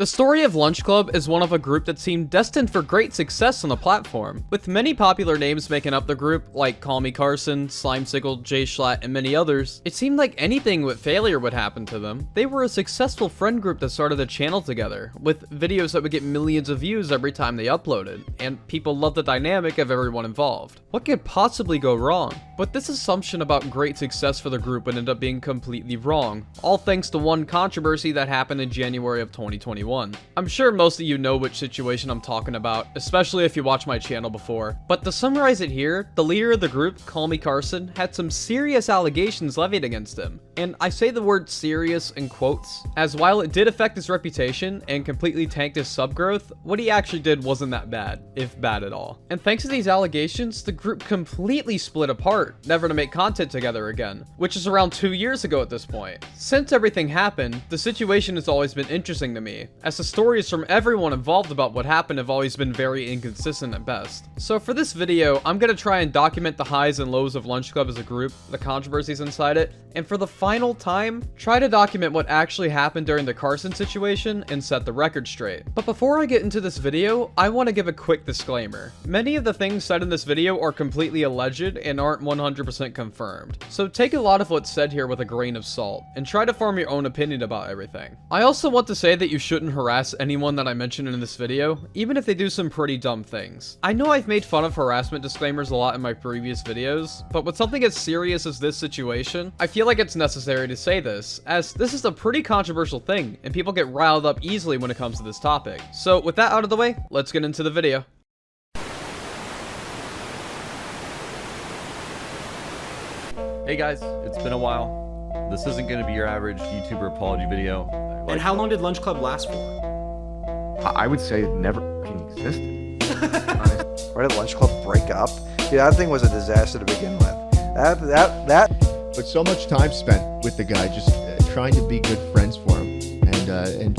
The story of Lunch Club is one of a group that seemed destined for great success on the platform, with many popular names making up the group like CallMeCarson, Slimesicle, JSchlatt, and many others. It seemed like anything but failure would happen to them. They were a successful friend group that started a channel together, with videos that would get millions of views every time they uploaded, and people loved the dynamic of everyone involved. What could possibly go wrong? But this assumption about great success for the group would end up being completely wrong, all thanks to one controversy that happened in January of 2021. I'm sure most of you know which situation I'm talking about, especially if you watched my channel before, but to summarize it here, the leader of the group, CallMeCarson, had some serious allegations levied against him. And I say the word serious in quotes, as while it did affect his reputation and completely tanked his sub growth, what he actually did wasn't that bad, if bad at all. And thanks to these allegations, the group completely split apart, never to make content together again, which is around 2 years ago at this point. Since everything happened, the situation has always been interesting to me, as the stories from everyone involved about what happened have always been very inconsistent at best. So for this video, I'm gonna try and document the highs and lows of Lunch Club as a group, the controversies inside it, and for the final time, try to document what actually happened during the Carson situation and set the record straight. But before I get into this video, I want to give a quick disclaimer. Many of the things said in this video are completely alleged and aren't 100% confirmed, so take a lot of what's said here with a grain of salt, and try to form your own opinion about everything. I also want to say that you shouldn't harass anyone that I mentioned in this video, even if they do some pretty dumb things. I know I've made fun of harassment disclaimers a lot in my previous videos, but with something as serious as this situation, I feel like it's necessary to say this, as this is a pretty controversial thing, and people get riled up easily when it comes to this topic. So with that out of the way, let's get into the video. Hey guys, it's been a while. This isn't going to be your average YouTuber apology video. And how long did Lunch Club last for? I would say it never fucking existed. Why did Lunch Club break up? Dude, that thing was a disaster to begin with. But so much time spent with the guy, just trying to be good friends for him, and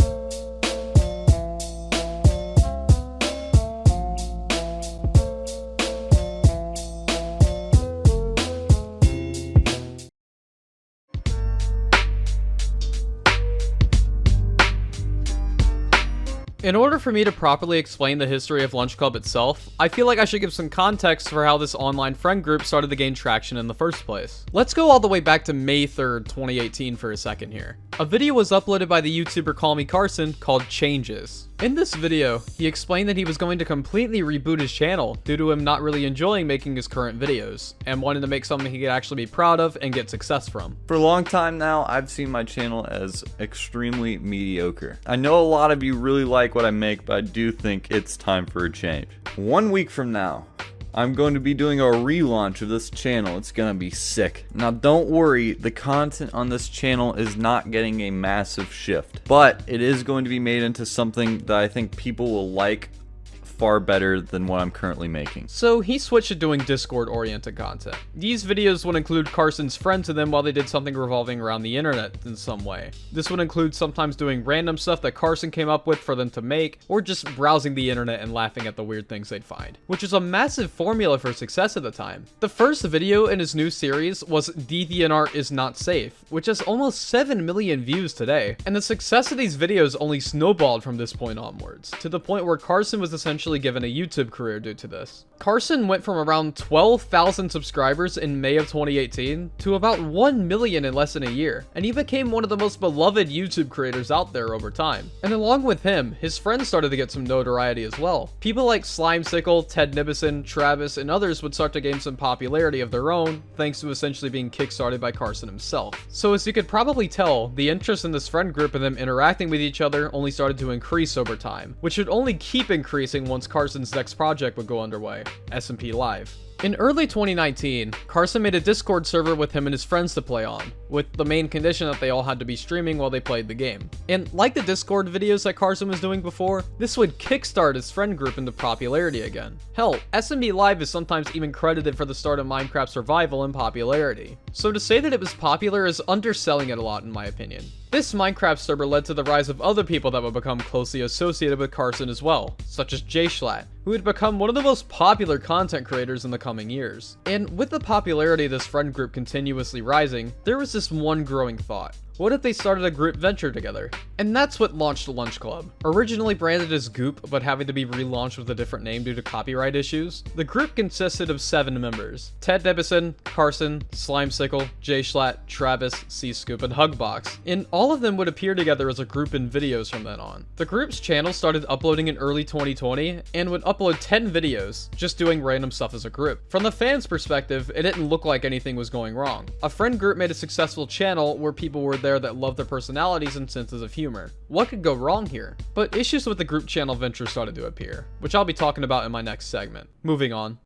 In order for me to properly explain the history of Lunch Club itself, I feel like I should give some context for how this online friend group started to gain traction in the first place. Let's go all the way back to May 3rd, 2018 for a second here. A video was uploaded by the YouTuber CallMeCarson called Changes. In this video, he explained that he was going to completely reboot his channel due to him not really enjoying making his current videos, and wanted to make something he could actually be proud of and get success from. For a long time now, I've seen my channel as extremely mediocre. I know a lot of you really like what I make, but I do think it's time for a change. 1 week from now, I'm going to be doing a relaunch of this channel. It's gonna be sick. Now don't worry, the content on this channel is not getting a massive shift, but it is going to be made into something that I think people will like far better than what I'm currently making. So he switched to doing Discord-oriented content. These videos would include Carsons Friends to them while they did something revolving around the internet in some way. This would include sometimes doing random stuff that Carson came up with for them to make, or just browsing the internet and laughing at the weird things they'd find, which is a massive formula for success at the time. The first video in his new series was DeadMemeFrog is not safe, which has almost 7 million views today, and the success of these videos only snowballed from this point onwards, to the point where Carson was essentially given a YouTube career due to this. Carson went from around 12,000 subscribers in May of 2018 to about 1 million in less than a year, and he became one of the most beloved YouTube creators out there over time. And along with him, his friends started to get some notoriety as well. People like Slimesicle, DeadMemeFrog, Travis, and others would start to gain some popularity of their own, thanks to essentially being kickstarted by Carson himself. So as you could probably tell, the interest in this friend group and them interacting with each other only started to increase over time, which would only keep increasing once Carson's next project would go underway, SMP Live. In early 2019, Carson made a Discord server with him and his friends to play on, with the main condition that they all had to be streaming while they played the game. And like the Discord videos that Carson was doing before, this would kickstart his friend group into popularity again. Hell, SMP Live is sometimes even credited for the start of Minecraft survival in popularity. So to say that it was popular is underselling it a lot in my opinion. This Minecraft server led to the rise of other people that would become closely associated with Carson as well, such as JSchlatt, who would become one of the most popular content creators in the coming years. And with the popularity of this friend group continuously rising, there was this one growing thought. What if they started a group venture together? And that's what launched Lunch Club. Originally branded as Goop, but having to be relaunched with a different name due to copyright issues, the group consisted of 7 members: Ted Debison, Carson, Slimesicle, J-Schlatt, Travis, C-Scoop, and Hugbox. And all of them would appear together as a group in videos from then on. The group's channel started uploading in early 2020 and would upload 10 videos, just doing random stuff as a group. From the fans' perspective, it didn't look like anything was going wrong. A friend group made a successful channel where people were there that loved their personalities and senses of humor. What could go wrong here? But issues with the group channel venture started to appear, which I'll be talking about in my next segment. Moving on.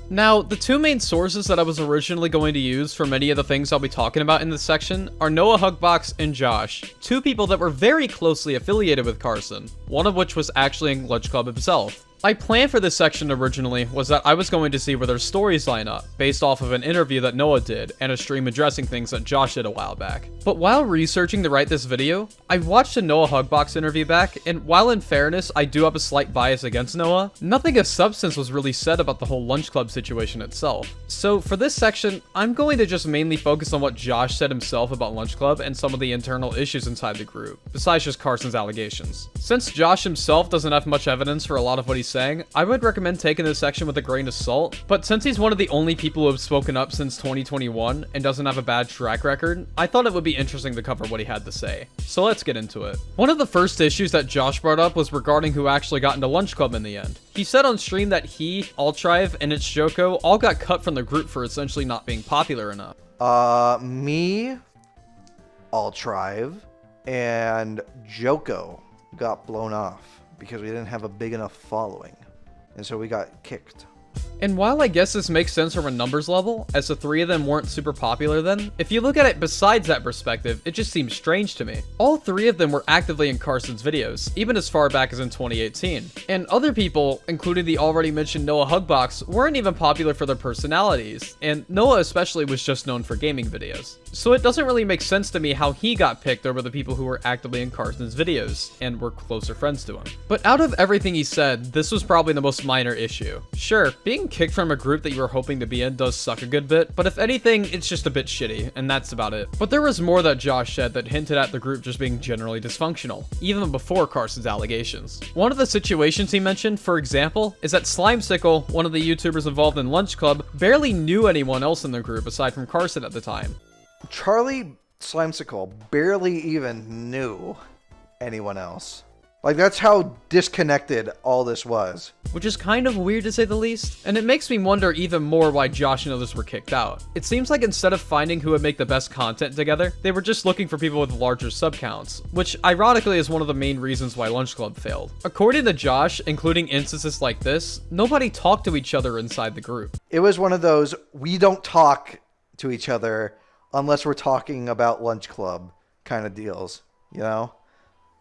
Now, the 2 main sources that I was originally going to use for many of the things I'll be talking about in this section are Noah Hugbox and Josh, 2 people that were very closely affiliated with Carson, one of which was actually in Lunch Club himself. My plan for this section originally was that I was going to see where their stories line up, based off of an interview that Noah did and a stream addressing things that Josh did a while back. But while researching to write this video, I watched a Noah Hugbox interview back, and while in fairness I do have a slight bias against Noah, nothing of substance was really said about the whole Lunch Club situation itself. So for this section, I'm going to just mainly focus on what Josh said himself about Lunch Club and some of the internal issues inside the group, besides just Carson's allegations. Since Josh himself doesn't have much evidence for a lot of what he's saying, I would recommend taking this section with a grain of salt, but since he's one of the only people who have spoken up since 2021 and doesn't have a bad track record, I thought it would be interesting to cover what he had to say. So let's get into it. One of the first issues that Josh brought up was regarding who actually got into Lunch Club in the end. He said on stream that he, Altrive, and its Joko all got cut from the group for essentially not being popular enough. Me, Altrive, and Joko got blown off because we didn't have a big enough following. And so we got kicked. And while I guess this makes sense from a numbers level, as the 3 of them weren't super popular then, if you look at it besides that perspective, it just seems strange to me. All 3 of them were actively in Carson's videos, even as far back as in 2018. And other people, including the already mentioned Noah Hugbox, weren't even popular for their personalities, and Noah especially was just known for gaming videos. So it doesn't really make sense to me how he got picked over the people who were actively in Carson's videos, and were closer friends to him. But out of everything he said, this was probably the most minor issue. Sure, being kicked from a group that you were hoping to be in does suck a good bit, but if anything, it's just a bit shitty, and that's about it. But there was more that Josh said that hinted at the group just being generally dysfunctional, even before Carson's allegations. One of the situations he mentioned, for example, is that Slimesicle, one of the YouTubers involved in Lunch Club, barely knew anyone else in the group aside from Carson at the time. Charlie Slimesicle barely even knew anyone else. Like, that's how disconnected all this was. Which is kind of weird to say the least, and it makes me wonder even more why Josh and others were kicked out. It seems like instead of finding who would make the best content together, they were just looking for people with larger sub counts, which ironically is one of the main reasons why Lunch Club failed. According to Josh, including instances like this, nobody talked to each other inside the group. It was one of those, we don't talk to each other unless we're talking about Lunch Club kind of deals, you know?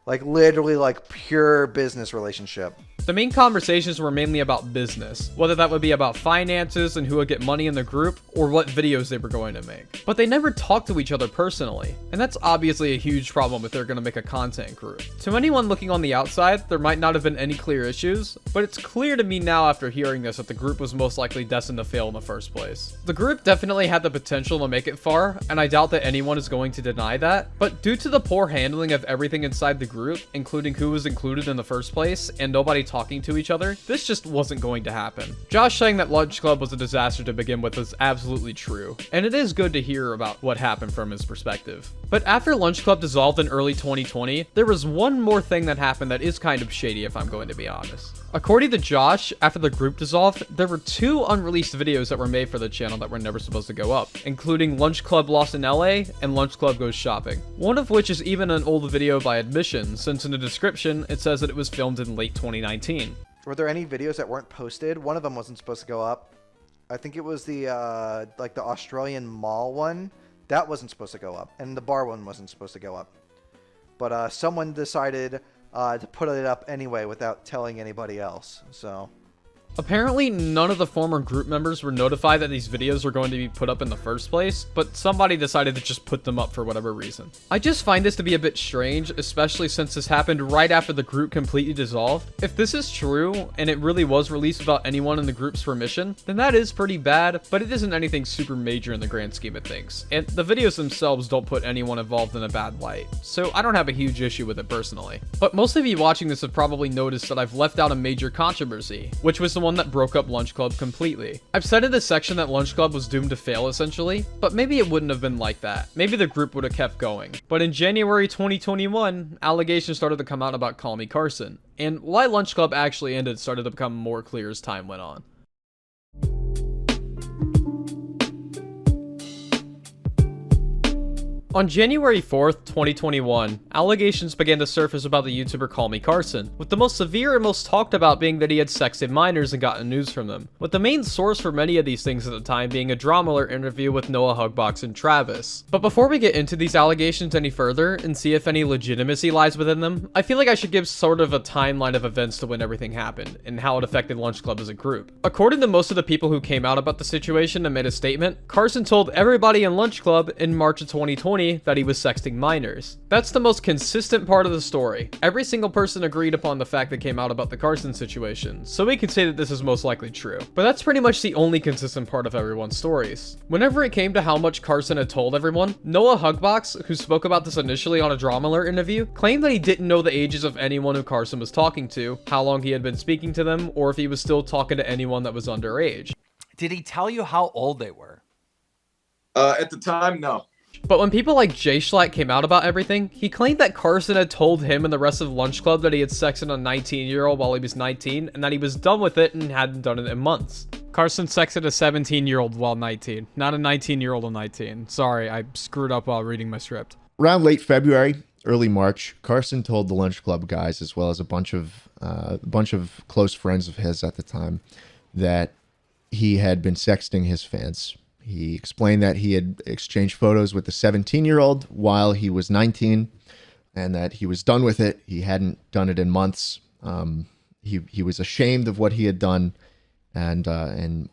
Like, literally, like, pure business relationship. The main conversations were mainly about business, whether that would be about finances and who would get money in the group, or what videos they were going to make. But they never talked to each other personally, and that's obviously a huge problem if they're going to make a content group. To anyone looking on the outside, there might not have been any clear issues, but it's clear to me now after hearing this that the group was most likely destined to fail in the first place. The group definitely had the potential to make it far, and I doubt that anyone is going to deny that, but due to the poor handling of everything inside the group, including who was included in the first place, and nobody talking to each other, this just wasn't going to happen. Josh saying that Lunch Club was a disaster to begin with is absolutely true, and it is good to hear about what happened from his perspective. But after Lunch Club dissolved in early 2020, there was one more thing that happened that is kind of shady if I'm going to be honest. According to Josh, after the group dissolved, there were 2 unreleased videos that were made for the channel that were never supposed to go up, including Lunch Club Lost in LA and Lunch Club Goes Shopping. One of which is even an old video by admission, since in the description it says that it was filmed in late 2019. Were there any videos that weren't posted? One of them wasn't supposed to go up. I think it was the, like the Australian mall one. That wasn't supposed to go up. And the bar one wasn't supposed to go up. But someone decided to put it up anyway without telling anybody else. So Apparently, none of the former group members were notified that these videos were going to be put up in the first place, but somebody decided to just put them up for whatever reason. I just find this to be a bit strange, especially since this happened right after the group completely dissolved. If this is true, and it really was released without anyone in the group's permission, then that is pretty bad, but it isn't anything super major in the grand scheme of things. And the videos themselves don't put anyone involved in a bad light, so I don't have a huge issue with it personally. But most of you watching this have probably noticed that I've left out a major controversy, which was the one that broke up Lunch Club completely. I've said in this section that Lunch Club was doomed to fail essentially, but maybe it wouldn't have been like that. Maybe the group would have kept going. But in January 2021, allegations started to come out about CallMeCarson, and why Lunch Club actually ended started to become more clear as time went on. On January 4th, 2021, allegations began to surface about the YouTuber CallMeCarson, with the most severe and most talked about being that he had sexted minors and gotten news from them, with the main source for many of these things at the time being a Drama Alert interview with Noah Hugbox and Travis. But before we get into these allegations any further and see if any legitimacy lies within them, I feel like I should give sort of a timeline of events to when everything happened, and how it affected Lunch Club as a group. According to most of the people who came out about the situation and made a statement, Carson told everybody in Lunch Club in March of 2020 that he was sexting minors. That's the most consistent part of the story. Every single person agreed upon the fact that came out about the Carson situation, so we could say that this is most likely true. But that's pretty much the only consistent part of everyone's stories. Whenever it came to how much Carson had told everyone, Noah Hugbox, who spoke about this initially on a Drama Alert interview, claimed that he didn't know the ages of anyone who Carson was talking to, how long he had been speaking to them, or if he was still talking to anyone that was underage. Did he tell you how old they were? At the time, no. But when people like Jay Schlatt came out about everything, he claimed that Carson had told him and the rest of Lunch Club that he had sexed a 19-year-old while he was 19, and that he was done with it and hadn't done it in months. Carson sexted a 17-year-old while 19, not a 19-year-old while 19. Sorry, I screwed up while reading my script. Around late February, early March, Carson told the Lunch Club guys, as well as a bunch of close friends of his at the time, that he had been sexting his fans. He explained that he had exchanged photos with the 17-year-old while he was 19, and that he was done with it. He hadn't done it in months. He was ashamed of what he had done, and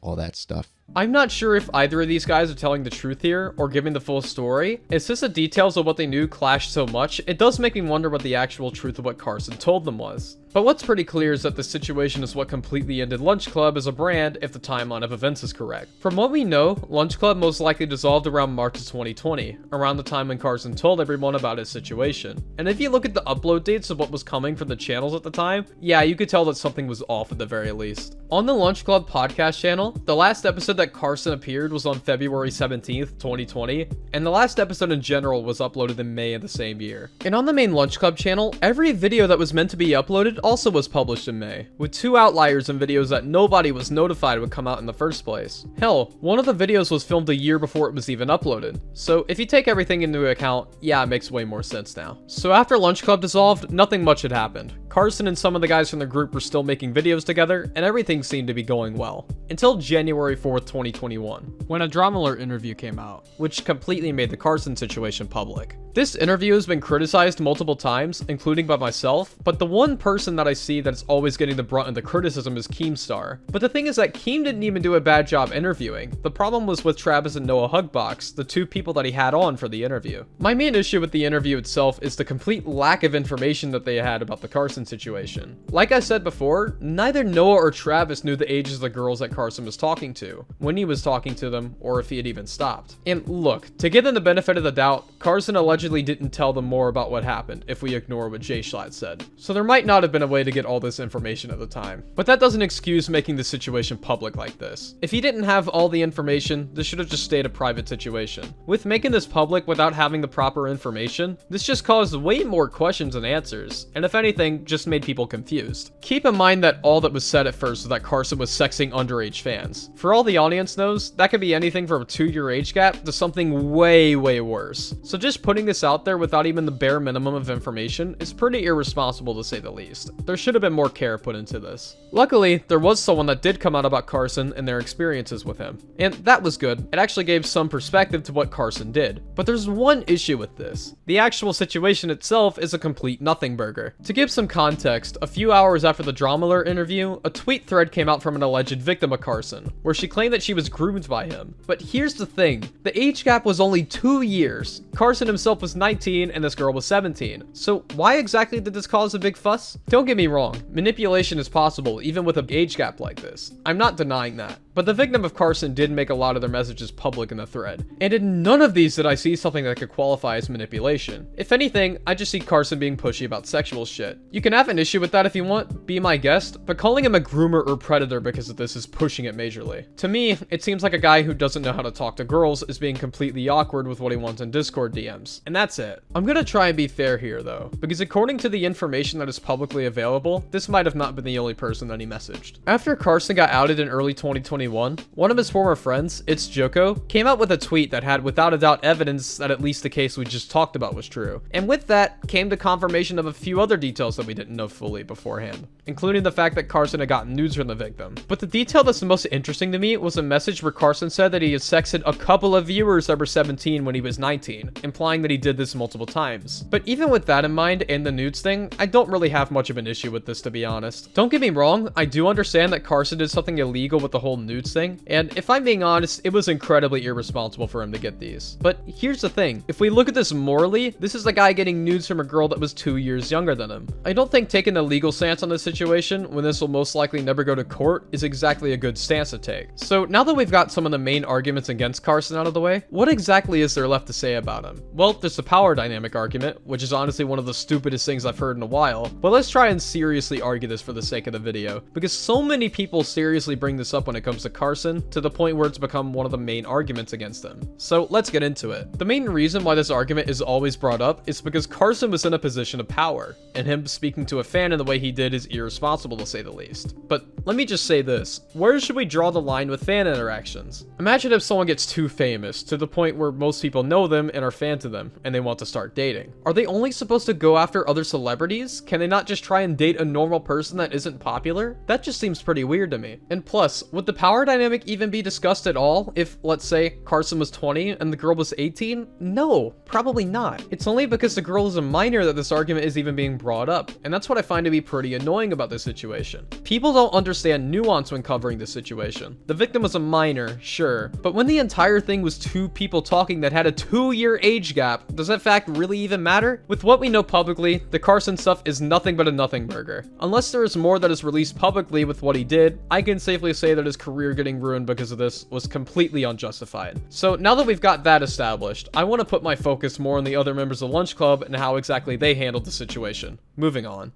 all that stuff. I'm not sure if either of these guys are telling the truth here or giving the full story. It's just the details of what they knew clashed so much, it does make me wonder what the actual truth of what Carson told them was. But what's pretty clear is that the situation is what completely ended Lunch Club as a brand if the timeline of events is correct. From what we know, Lunch Club most likely dissolved around March of 2020, around the time when Carson told everyone about his situation. And if you look at the upload dates of what was coming from the channels at the time, yeah, you could tell that something was off at the very least. On the Lunch Club podcast channel, the last episode that Carson appeared was on February 17th, 2020, and the last episode in general was uploaded in May of the same year. And on the main Lunch Club channel, every video that was meant to be uploaded also was published in May, with 2 outliers and videos that nobody was notified would come out in the first place. Hell, one of the videos was filmed a year before it was even uploaded. So if you take everything into account, yeah, it makes way more sense now. So after Lunch Club dissolved, nothing much had happened. Carson and some of the guys from the group were still making videos together, and everything seemed to be going well. Until January 4th, 2021, when a Drama Alert interview came out, which completely made the Carson situation public. This interview has been criticized multiple times, including by myself, but the one person that I see that's always getting the brunt of the criticism is Keemstar. But the thing is that Keem didn't even do a bad job interviewing. The problem was with Travis and Noah Hugbox, the 2 people that he had on for the interview. My main issue with the interview itself is the complete lack of information that they had about the Carson situation. Like I said before, neither Noah or Travis knew the ages of the girls that Carson was talking to, when he was talking to them, or if he had even stopped. And look, to give them the benefit of the doubt, Carson allegedly didn't tell them more about what happened, if we ignore what Jay Schlatt said. So there might not have been a way to get all this information at the time. But that doesn't excuse making the situation public like this. If he didn't have all the information, this should have just stayed a private situation. With making this public without having the proper information, this just caused way more questions than answers, and if anything, just made people confused. Keep in mind that all that was said at first was that Carson was sexing underage fans. For all the audience knows, that could be anything from a 2-year age gap to something way, way worse. So So just putting this out there without even the bare minimum of information is pretty irresponsible to say the least. There should have been more care put into this. Luckily, there was someone that did come out about Carson and their experiences with him, and that was good. It actually gave some perspective to what Carson did. But there's one issue with this. The actual situation itself is a complete nothing burger. To give some context, a few hours after the Drama Alert interview, a tweet thread came out from an alleged victim of Carson, where she claimed that she was groomed by him. But here's the thing, the age gap was only 2 years. Carson himself was 19 and this girl was 17. So why exactly did this cause a big fuss? Don't get me wrong, manipulation is possible even with an age gap like this. I'm not denying that. But the victim of Carson did make a lot of their messages public in the thread. And in none of these did I see something that could qualify as manipulation. If anything, I just see Carson being pushy about sexual shit. You can have an issue with that if you want, be my guest, but calling him a groomer or predator because of this is pushing it majorly. To me, it seems like a guy who doesn't know how to talk to girls is being completely awkward with what he wants in Discord DMs. And that's it. I'm gonna try and be fair here though, because according to the information that is publicly available, this might have not been the only person that he messaged. After Carson got outed in early 2021, one of his former friends, It's Joko, came out with a tweet that had without a doubt evidence that at least the case we just talked about was true. And with that came the confirmation of a few other details that we didn't know fully beforehand, including the fact that Carson had gotten nudes from the victim. But the detail that's the most interesting to me was a message where Carson said that he had sexted a couple of viewers that were 17 when he was 19, implying that he did this multiple times. But even with that in mind and the nudes thing, I don't really have much of an issue with this, to be honest. Don't get me wrong, I do understand that Carson did something illegal with the whole nudes thing, and if I'm being honest, it was incredibly irresponsible for him to get these. But here's the thing, if we look at this morally, this is a guy getting nudes from a girl that was 2 years younger than him. I don't think taking the legal stance on this situation, when this will most likely never go to court, is exactly a good stance to take. So now that we've got some of the main arguments against Carson out of the way, what exactly is there left to say about him? Well, there's the power dynamic argument, which is honestly one of the stupidest things I've heard in a while, but let's try and seriously argue this for the sake of the video, because so many people seriously bring this up when it comes to Carson, to the point where it's become one of the main arguments against him. So let's get into it. The main reason why this argument is always brought up is because Carson was in a position of power, and him speaking to a fan in the way he did is irresponsible to say the least. But let me just say this, where should we draw the line with fan interactions? Imagine if someone gets too famous, to the point where most people know them and are fans of them, and they want to start dating. Are they only supposed to go after other celebrities? Can they not just try and date a normal person that isn't popular? That just seems pretty weird to me. And plus, would the power dynamic even be discussed at all if, let's say, Carson was 20 and the girl was 18? No, probably not. It's only because the girl is a minor that this argument is even being brought up, and that's what I find to be pretty annoying about this situation. People don't understand nuance when covering this situation. The victim was a minor, sure, but when the entire thing was two people talking that had a 2-year age gap, does that fact really even matter? With what we know publicly, the Carson stuff is nothing but a nothing burger. Unless there is more that is released publicly with what he did, I can safely say that his career getting ruined because of this was completely unjustified. So now that we've got that established, I want to put my focus more on the other members of Lunch Club and how exactly they handled the situation. Moving on.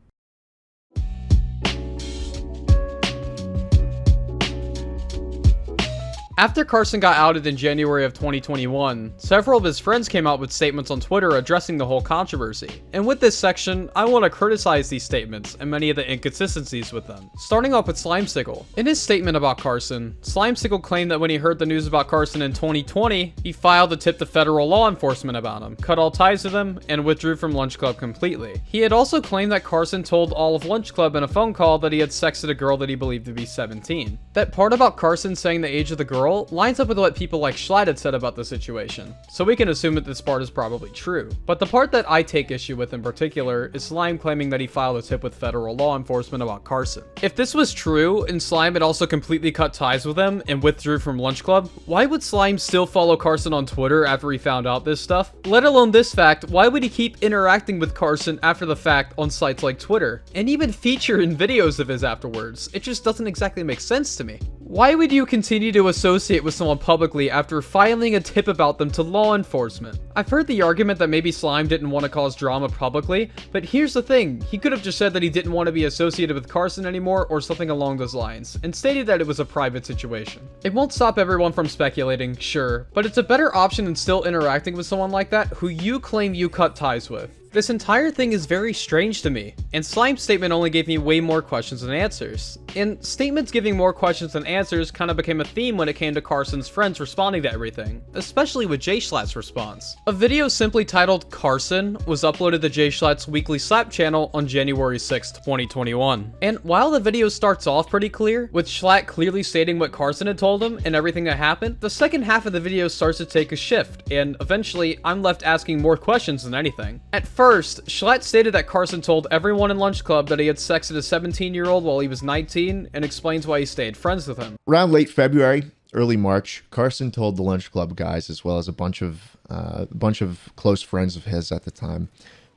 After Carson got outed in January of 2021, several of his friends came out with statements on Twitter addressing the whole controversy. And with this section, I want to criticize these statements and many of the inconsistencies with them. Starting off with Slimesicle. In his statement about Carson, Slimesicle claimed that when he heard the news about Carson in 2020, he filed a tip to federal law enforcement about him, cut all ties with him, and withdrew from Lunch Club completely. He had also claimed that Carson told all of Lunch Club in a phone call that he had sexted a girl that he believed to be 17. That part about Carson saying the age of the girl lines up with what people like Schlatt had said about the situation, so we can assume that this part is probably true. But the part that I take issue with in particular is Slime claiming that he filed a tip with federal law enforcement about Carson. If this was true, and Slime had also completely cut ties with him and withdrew from Lunch Club, why would Slime still follow Carson on Twitter after he found out this stuff? Let alone this fact, why would he keep interacting with Carson after the fact on sites like Twitter, and even feature in videos of his afterwards? It just doesn't exactly make sense to me. Why would you continue to associate with someone publicly after filing a tip about them to law enforcement? I've heard the argument that maybe Slime didn't want to cause drama publicly, but here's the thing, he could have just said that he didn't want to be associated with Carson anymore or something along those lines, and stated that it was a private situation. It won't stop everyone from speculating, sure, but it's a better option than still interacting with someone like that who you claim you cut ties with. This entire thing is very strange to me, and Slime's statement only gave me way more questions than answers. And statements giving more questions than answers kind of became a theme when it came to Carsons Friends responding to everything, especially with J-Schlatt's response. A video simply titled Carson was uploaded to J-Schlatt's weekly Slap channel on January 6th, 2021. And while the video starts off pretty clear, with Schlatt clearly stating what Carson had told him and everything that happened, the second half of the video starts to take a shift, and eventually I'm left asking more questions than anything. At first, Schlatt stated that Carson told everyone in Lunch Club that he had sexted a 17-year-old while he was 19 and explains why he stayed friends with him. Around late February, early March, Carson told the Lunch Club guys, as well as a bunch of close friends of his at the time,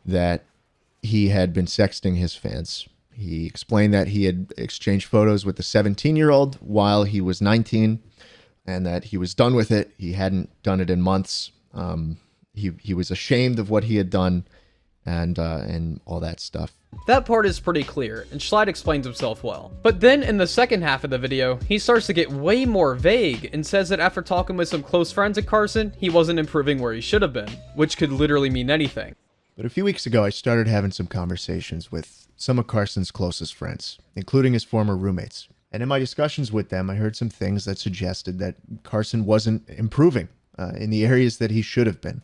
that he had been sexting his fans. He explained that he had exchanged photos with the 17-year-old while he was 19, and that he was done with it. He hadn't done it in months. He was ashamed of what he had done, and all that stuff. That part is pretty clear, and Schlatt explains himself well. But then in the second half of the video, he starts to get way more vague and says that after talking with some close friends at Carson, he wasn't improving where he should have been, which could literally mean anything. But a few weeks ago, I started having some conversations with some of Carson's closest friends, including his former roommates. And in my discussions with them, I heard some things that suggested that Carson wasn't improving in the areas that he should have been.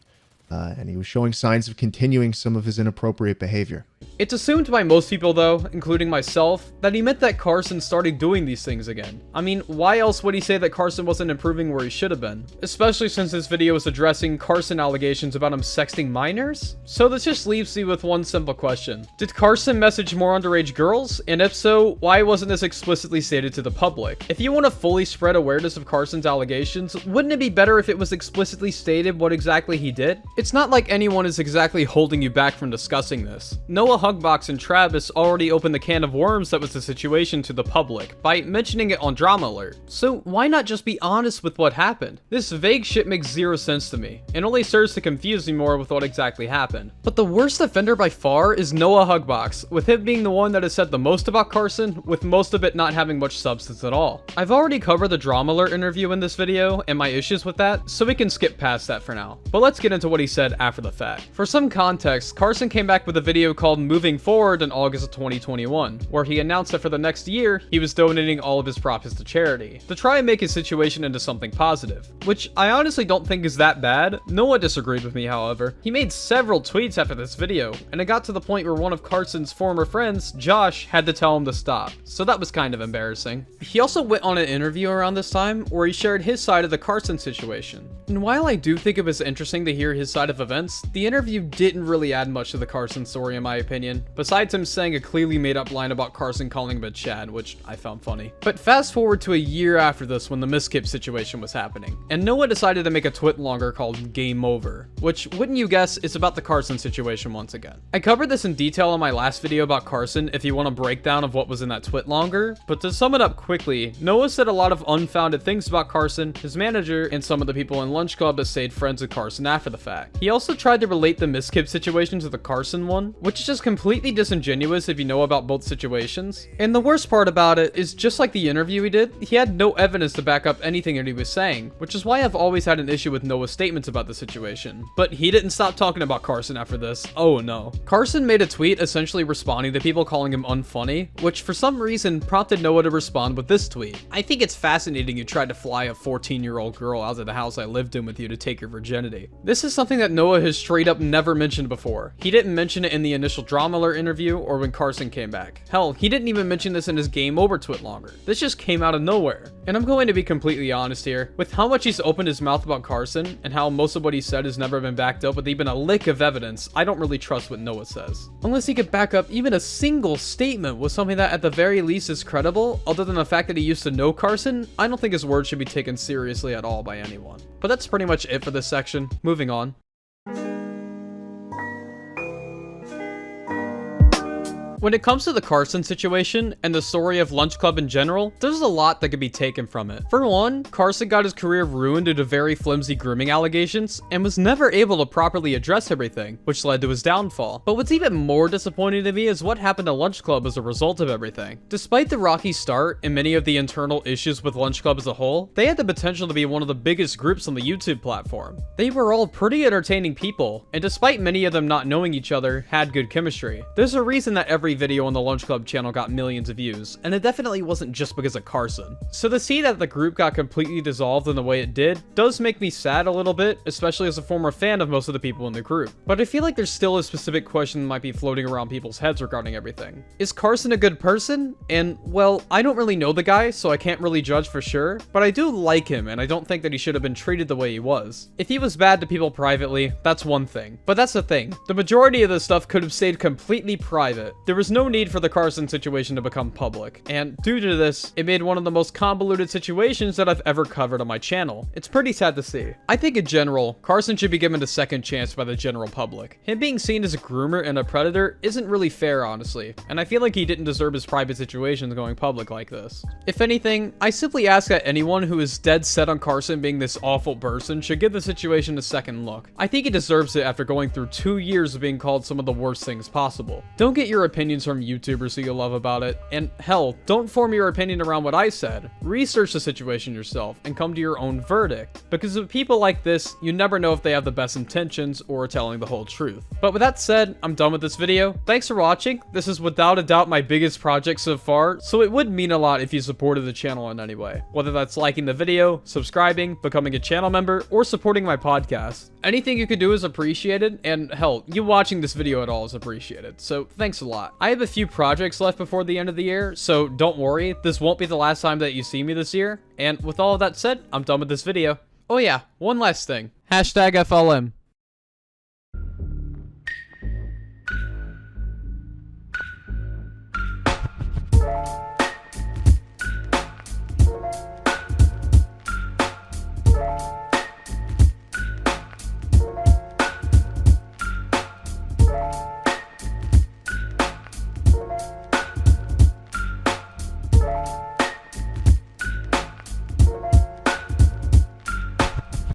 And he was showing signs of continuing some of his inappropriate behavior. It's assumed by most people though, including myself, that he meant that Carson started doing these things again. I mean, why else would he say that Carson wasn't improving where he should have been? Especially since this video is addressing Carson allegations about him sexting minors? So this just leaves me with one simple question. Did Carson message more underage girls? And if so, why wasn't this explicitly stated to the public? If you want to fully spread awareness of Carson's allegations, wouldn't it be better if it was explicitly stated what exactly he did? It's not like anyone is exactly holding you back from discussing this. Noah, Hugbox, and Travis already opened the can of worms that was the situation to the public by mentioning it on Drama Alert. So why not just be honest with what happened? This vague shit makes zero sense to me, and only serves to confuse me more with what exactly happened. But the worst offender by far is Noah Hugbox, with him being the one that has said the most about Carson, with most of it not having much substance at all. I've already covered the Drama Alert interview in this video, and my issues with that, so we can skip past that for now. But let's get into what he said after the fact. For some context, Carson came back with a video called Moving Forward in August of 2021, where he announced that for the next year, he was donating all of his profits to charity, to try and make his situation into something positive, which I honestly don't think is that bad. Noah disagreed with me, however. He made several tweets after this video, and it got to the point where one of Carson's former friends, Josh, had to tell him to stop, so that was kind of embarrassing. He also went on an interview around this time, where he shared his side of the Carson situation, and while I do think it was interesting to hear his side of events, the interview didn't really add much to the Carson story in my opinion, besides him saying a clearly made up line about Carson calling him a Chad, which I found funny. But fast forward to a year after this when the miskip situation was happening, and Noah decided to make a twit longer called Game Over, which, wouldn't you guess, is about the Carson situation once again. I covered this in detail in my last video about Carson if you want a breakdown of what was in that twit longer, but to sum it up quickly, Noah said a lot of unfounded things about Carson, his manager, and some of the people in Lunch Club that stayed friends with Carson after the fact. He also tried to relate the miskip situation to the Carson one, which is just completely disingenuous if you know about both situations. And the worst part about it is, just like the interview he did, he had no evidence to back up anything that he was saying, which is why I've always had an issue with Noah's statements about the situation. But he didn't stop talking about Carson after this. Oh no. Carson made a tweet essentially responding to people calling him unfunny, which for some reason prompted Noah to respond with this tweet. I think it's fascinating you tried to fly a 14-year-old girl out of the house I lived in with you to take your virginity. This is something that Noah has straight up never mentioned before. He didn't mention it in the initial Drama Alert interview or when Carson came back. Hell, he didn't even mention this in his Game Over twit longer. This just came out of nowhere. And I'm going to be completely honest here. With how much he's opened his mouth about Carson, and how most of what he said has never been backed up with even a lick of evidence, I don't really trust what Noah says. Unless he could back up even a single statement with something that at the very least is credible, other than the fact that he used to know Carson, I don't think his words should be taken seriously at all by anyone. But that's pretty much it for this section. Moving on. When it comes to the Carson situation and the story of Lunch Club in general, there's a lot that could be taken from it. For one, Carson got his career ruined due to very flimsy grooming allegations and was never able to properly address everything, which led to his downfall. But what's even more disappointing to me is what happened to Lunch Club as a result of everything. Despite the rocky start and many of the internal issues with Lunch Club as a whole, they had the potential to be one of the biggest groups on the YouTube platform. They were all pretty entertaining people, and despite many of them not knowing each other, had good chemistry. There's a reason that every video on the Lunch Club channel got millions of views, and it definitely wasn't just because of Carson. So to see that the group got completely dissolved in the way it did does make me sad a little bit, especially as a former fan of most of the people in the group. But I feel like there's still a specific question that might be floating around people's heads regarding everything. Is Carson a good person? And, well, I don't really know the guy, so I can't really judge for sure, but I do like him, and I don't think that he should have been treated the way he was. If he was bad to people privately, that's one thing. But that's the thing. The majority of this stuff could have stayed completely private. There was no need for the Carson situation to become public, and due to this, it made one of the most convoluted situations that I've ever covered on my channel. It's pretty sad to see. I think in general, Carson should be given a second chance by the general public. Him being seen as a groomer and a predator isn't really fair, honestly, and I feel like he didn't deserve his private situations going public like this. If anything, I simply ask that anyone who is dead set on Carson being this awful person should give the situation a second look. I think he deserves it after going through 2 years of being called some of the worst things possible. Don't get your opinions from YouTubers who you love about it, and hell, don't form your opinion around what I said. Research the situation yourself and come to your own verdict, because with people like this, you never know if they have the best intentions or are telling the whole truth. But with that said, I'm done with this video. Thanks for watching. This is without a doubt my biggest project so far, so it would mean a lot if you supported the channel in any way. Whether that's liking the video, subscribing, becoming a channel member, or supporting my podcast. Anything you could do is appreciated, and hell, you watching this video at all is appreciated, so thanks a lot. I have a few projects left before the end of the year, so don't worry, this won't be the last time that you see me this year. And with all of that said, I'm done with this video. Oh yeah, one last thing. Hashtag FLM.